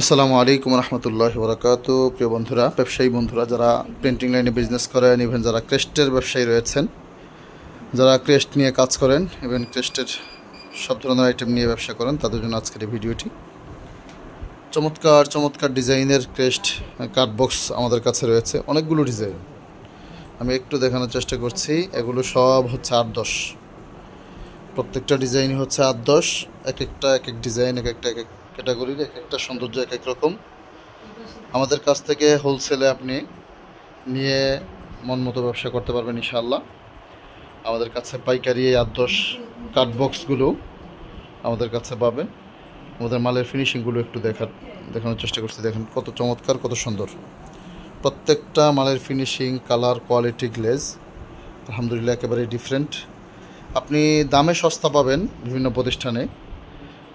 আসসালামু আলাইকুম রহমতুল্লাহি বরকাতু। প্রিয় বন্ধুরা, ব্যবসায়ী বন্ধুরা যারা প্রিন্টিং লাইনে বিজনেস করেন, ইভেন যারা ক্রেস্টের ব্যবসায়ী রয়েছেন, যারা ক্রেস্ট নিয়ে কাজ করেন, ইভেন ক্রেস্টের সব ধরনের আইটেম নিয়ে ব্যবসা করেন, তাদের জন্য আজকের এই ভিডিওটি। চমৎকার চমৎকার ডিজাইনের ক্রেস্ট কার্ড বক্স আমাদের কাছে রয়েছে, অনেকগুলো ডিজাইন। আমি একটু দেখানোর চেষ্টা করছি। এগুলো সব হচ্ছে 8-10, প্রত্যেকটা ডিজাইনই হচ্ছে 8-10। এক একটা এক এক ডিজাইন, এক একটা এক এক ক্যাটাগরির, এক একটা সৌন্দর্য এক এক রকম। আমাদের কাছ থেকে হোলসেলে আপনি নিয়ে মন মতো ব্যবসা করতে পারবেন ইনশাআল্লাহ। আমাদের কাছে পাইকারি এই 8-10 কার্ড বক্সগুলো আমাদের কাছে পাবেন। আমাদের মালের ফিনিশিংগুলো একটু দেখানোর চেষ্টা করছি। দেখেন কত চমৎকার, কত সুন্দর প্রত্যেকটা মালের ফিনিশিং, কালার, কোয়ালিটি, গ্লেজ আলহামদুলিল্লাহ একেবারে ডিফারেন্ট। আপনি দামে সস্তা পাবেন বিভিন্ন প্রতিষ্ঠানে,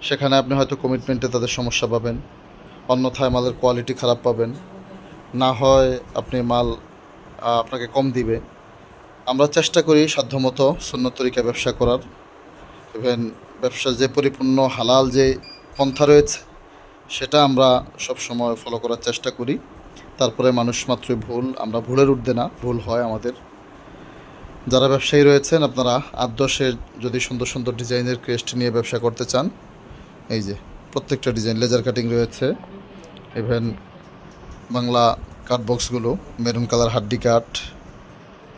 সেখানে আপনি হয়তো কমিটমেন্টে তাদের সমস্যা পাবেন, অন্যথায় মালের কোয়ালিটি খারাপ পাবেন, না হয় আপনি মাল আপনাকে কম দিবে। আমরা চেষ্টা করি সাধ্যমতো সুন্নত তরিকা ব্যবসা করার। ইভেন ব্যবসার যে পরিপূর্ণ হালাল যে পন্থা রয়েছে সেটা আমরা সব সময় ফলো করার চেষ্টা করি। তারপরে মানুষ মাত্রই ভুল, আমরা ভুলের ঊর্ধ্বে না, ভুল হয় আমাদের। যারা ব্যবসায়ী রয়েছেন, আপনারা 8-10-এর যদি সুন্দর সুন্দর ডিজাইনের ক্রেস্ট নিয়ে ব্যবসা করতে চান, এই যে প্রত্যেকটা ডিজাইন লেজার কাটিং রয়েছে। ইভেন বাংলা কাট বক্সগুলো মেরুন কালার হাড্ডি কাট,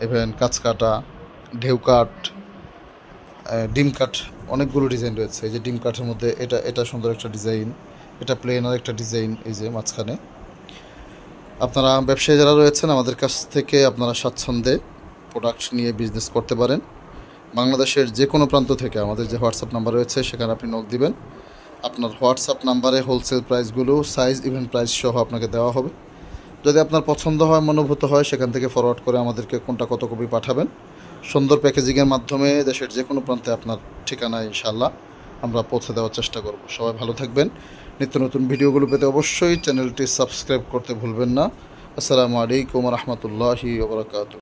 ইভেন কাঁচ কাটা, ঢেউ কাট, ডিম কাট, অনেকগুলো ডিজাইন রয়েছে। এই যে ডিম কাঠের মধ্যে এটা সুন্দর একটা ডিজাইন, এটা প্লেনার একটা ডিজাইন, এই যে মাঝখানে। আপনারা ব্যবসায়ী যারা রয়েছেন, আমাদের কাছ থেকে আপনারা স্বাচ্ছন্দ্যে প্রোডাক্ট নিয়ে বিজনেস করতে পারেন। বাংলাদেশের যে কোনো প্রান্ত থেকে আমাদের যে হোয়াটসঅ্যাপ নাম্বার রয়েছে সেখানে আপনি নক দিবেন। আপনার হোয়াটসঅ্যাপ নাম্বারে হোলসেল প্রাইসগুলো, সাইজ, ইভেন প্রাইস সহ আপনাকে দেওয়া হবে। যদি আপনার পছন্দ হয়, মনোভূত হয়, সেখান থেকে ফরওয়ার্ড করে আমাদেরকে কোনটা কত কপি পাঠাবেন। সুন্দর প্যাকেজিংয়ের মাধ্যমে দেশের যে কোনো প্রান্তে আপনার ঠিকানায় ইনশাআল্লাহ আমরা পৌঁছে দেওয়ার চেষ্টা করব। সবাই ভালো থাকবেন। নিত্য নতুন ভিডিওগুলো পেতে অবশ্যই চ্যানেলটি সাবস্ক্রাইব করতে ভুলবেন না। আসসালামু আলাইকুম রহমতুল্লাহি ওয়া বারাকাতুহু।